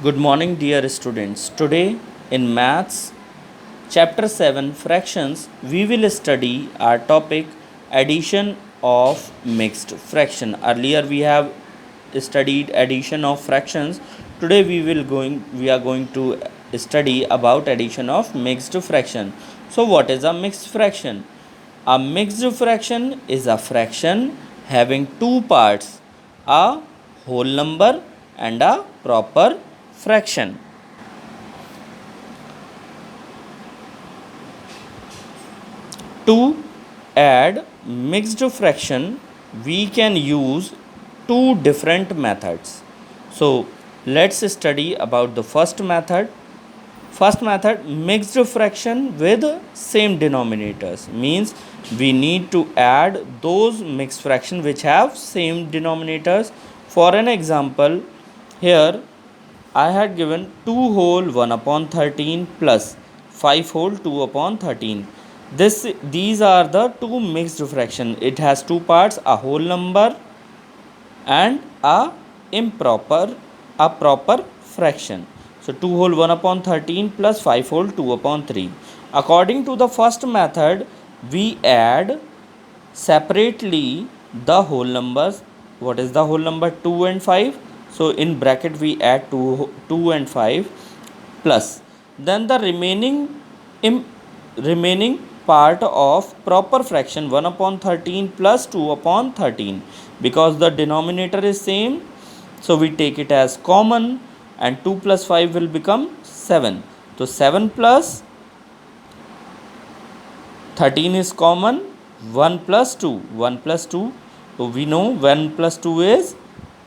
Good morning, dear students. Today in Maths, Chapter 7 Fractions, we will study our topic addition of mixed fraction. Earlier we have studied addition of fractions. Today we are going to study about addition of mixed fraction. So what is a mixed fraction? A mixed fraction is a fraction having two parts, a whole number and a proper fraction. To add mixed fraction, we can use two different methods. So let's study about the first method. First method, mixed fraction with same denominators, means we need to add those mixed fraction which have same denominators. For an example, here I had given 2 whole 1 upon 13 plus 5 whole 2 upon 13. These are the two mixed fraction. It has two parts, a whole number and a proper fraction. So 2 whole 1 upon 13 plus 5 whole 2 upon 3. According to the first method, we add separately the whole numbers. What is the whole number? 2 and 5. So in bracket we add 2 and 5 plus. Then the remaining part of proper fraction 1 upon 13 plus 2 upon 13. Because the denominator is same, so we take it as common and 2 plus 5 will become 7. So 7 plus 13 is common, 1 plus 2, 1 plus 2. So we know 1 plus 2 is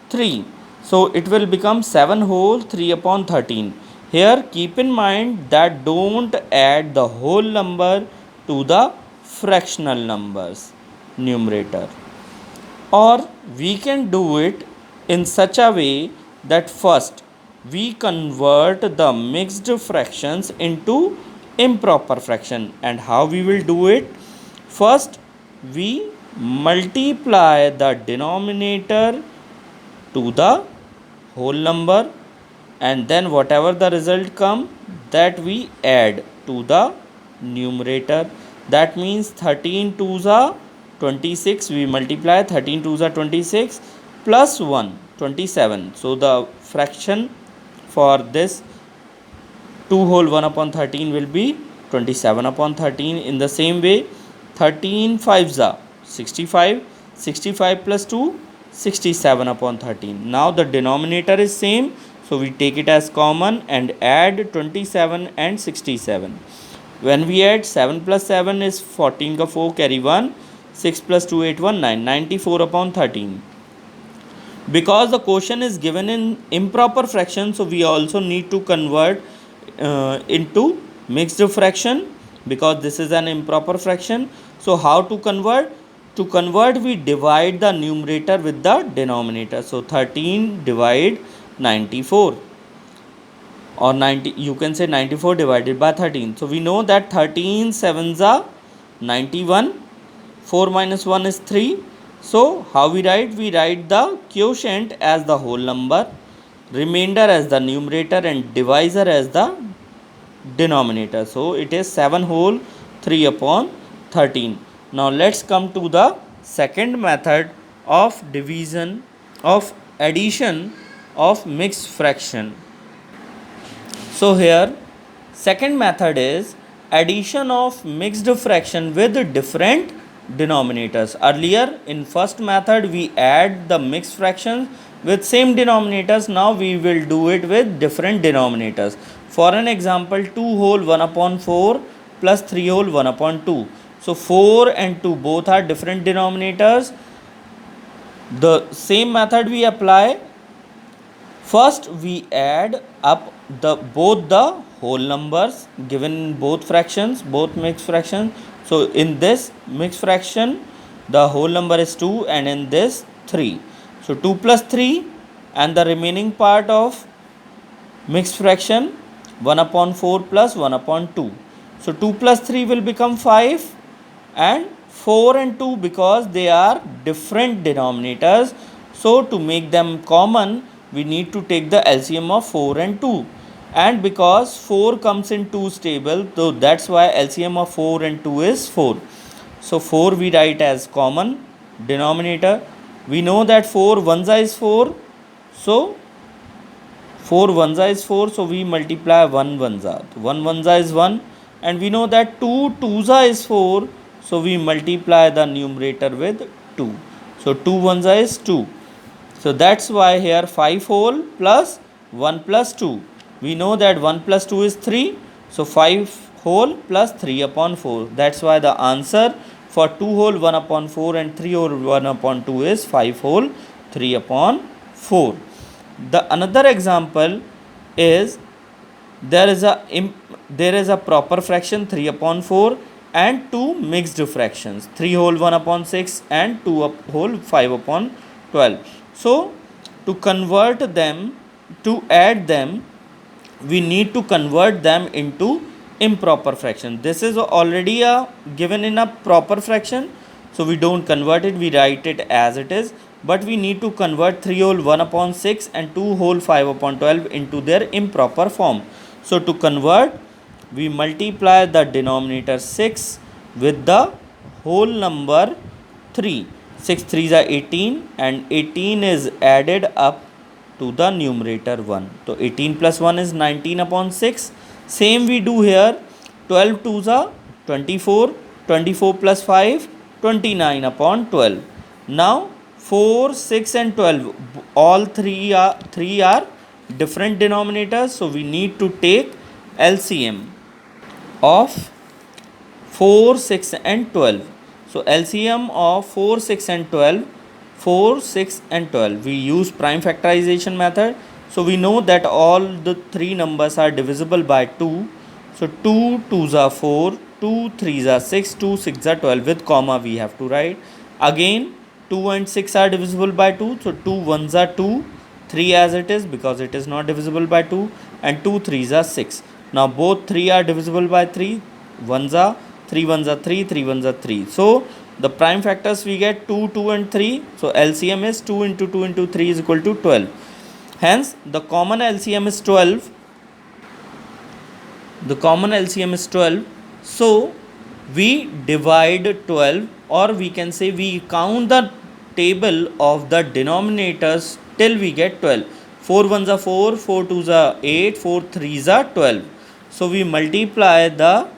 3. So it will become 7 whole 3 upon 13. Here keep in mind that don't add the whole number to the fractional numbers numerator. Or we can do it in such a way that first we convert the mixed fractions into improper fraction. And how we will do it? First we multiply the denominator to the whole number, and then whatever the result come, that we add to the numerator. That means 13 twos are 26. We multiply 13 twos are 26 plus 1 27. So the fraction for this 2 whole 1 upon 13 will be 27 upon 13. In the same way, 13 fives are 65. 65 plus 2, 67 upon 13. Now the denominator is same, so we take it as common and add 27 and 67. When we add 7 plus 7 is 14 ka 4 carry 1, 6 plus 2 8 1 9, 94 upon 13. Because the question is given in improper fraction, so we also need to convert into mixed fraction, because this is an improper fraction. So how to convert? To convert, we divide the numerator with the denominator. So 13 divide 94, or 90, you can say 94 divided by 13. So we know that 13 sevens are 91, 4 minus 1 is 3. So how we write? We write the quotient as the whole number, remainder as the numerator, and divisor as the denominator. So it is 7 whole 3 upon 13. Now let's come to the second method of division of addition of mixed fraction. So here second method is addition of mixed fraction with different denominators. Earlier in first method we add the mixed fractions with same denominators. Now we will do it with different denominators. For an example, 2 whole 1 upon 4 plus 3 whole 1 upon 2. So 4 and 2 both are different denominators. The same method we apply. First we add up both the whole numbers given in both fractions, both mixed fractions. So in this mixed fraction the whole number is 2, and in this 3. So 2 plus 3, and the remaining part of mixed fraction 1 upon 4 plus 1 upon 2. So 2 plus 3 will become 5, and 4 and 2, because they are different denominators, so to make them common we need to take the LCM of 4 and 2. And because 4 comes in 2's table, so that's why LCM of 4 and 2 is 4. So 4 we write as common denominator. We know that 4 ones is 4. So 4 ones is 4. So we multiply 1 ones. 1 ones is 1. And we know that 2 twos is 4. So we multiply the numerator with 2. So 2 ones is 2. So that's why here 5 whole plus 1 plus 2. We know that 1 plus 2 is 3. So 5 whole plus 3 upon 4. That's why the answer for 2 whole 1 upon 4 and 3 whole 1 upon 2 is 5 whole 3 upon 4. The another example is there is a proper fraction 3 upon 4 and two mixed fractions 3 whole 1 upon 6 and 2 whole 5 upon 12. So to convert them, to add them, we need to convert them into improper fraction. This is already given in a proper fraction, so we don't convert it, we write it as it is. But we need to convert 3 whole 1 upon 6 and 2 whole 5 upon 12 into their improper form. So to convert, we multiply the denominator 6 with the whole number 3. 6 3s are 18 and 18 is added up to the numerator 1. So 18 plus 1 is 19 upon 6. Same we do here. 12 2s are 24. 24 plus 5, 29 upon 12. Now 4, 6 and 12, all three are different denominators. So we need to take LCM of 4, 6 and 12. So LCM of 4, 6 and 12, 4, 6 and 12. We use prime factorization method. So we know that all the three numbers are divisible by 2. So 2 2s are 4, 2 3s are 6, 2 6 are 12 with comma we have to write. Again 2 and 6 are divisible by 2. So 2 1s are 2, 3 as it is because it is not divisible by 2, and 2 3s are 6. Now both 3 are divisible by 3. 1s are 3 1s are 3, 3 1s are 3. So the prime factors we get 2, 2 and 3. So LCM is 2 into 2 into 3 is equal to 12. Hence the common LCM is 12. The common LCM is 12. So we divide 12, or we can say we count the table of the denominators till we get 12. 4 1s are 4, 4 2s are 8, 4 3s are 12. So we multiply the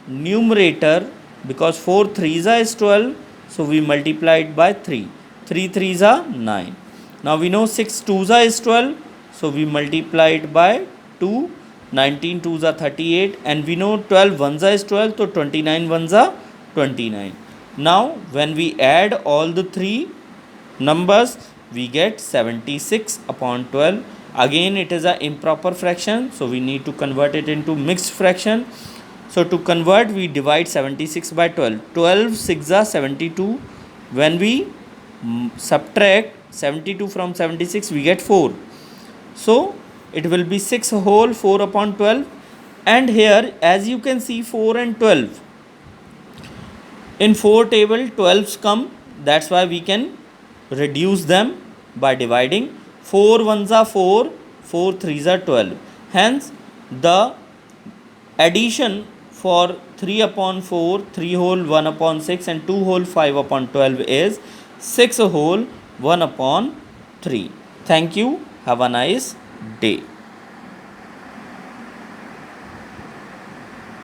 numerator, because 4 3s is 12, so we multiply it by 3. 3 3s are 9. Now we know 6 2s is 12, so we multiply it by 2. 19 2s are 38, and we know 12 1s is 12, so 29 1s are 29. Now when we add all the three numbers, we get 76 upon 12. Again it is an improper fraction, so we need to convert it into mixed fraction. So to convert, we divide 76 by 12. 12 6 are 72. When we subtract 72 from 76, we get 4. So it will be 6 whole 4 upon 12. And here, as you can see, 4 and 12. In 4 table, 12's come. That's why we can reduce them by dividing. 4 1s are 4, 4 3s are 12. Hence, the addition for 3 upon 4, 3 whole 1 upon 6 and 2 whole 5 upon 12 is 6 whole 1 upon 3. Thank you. Have a nice day.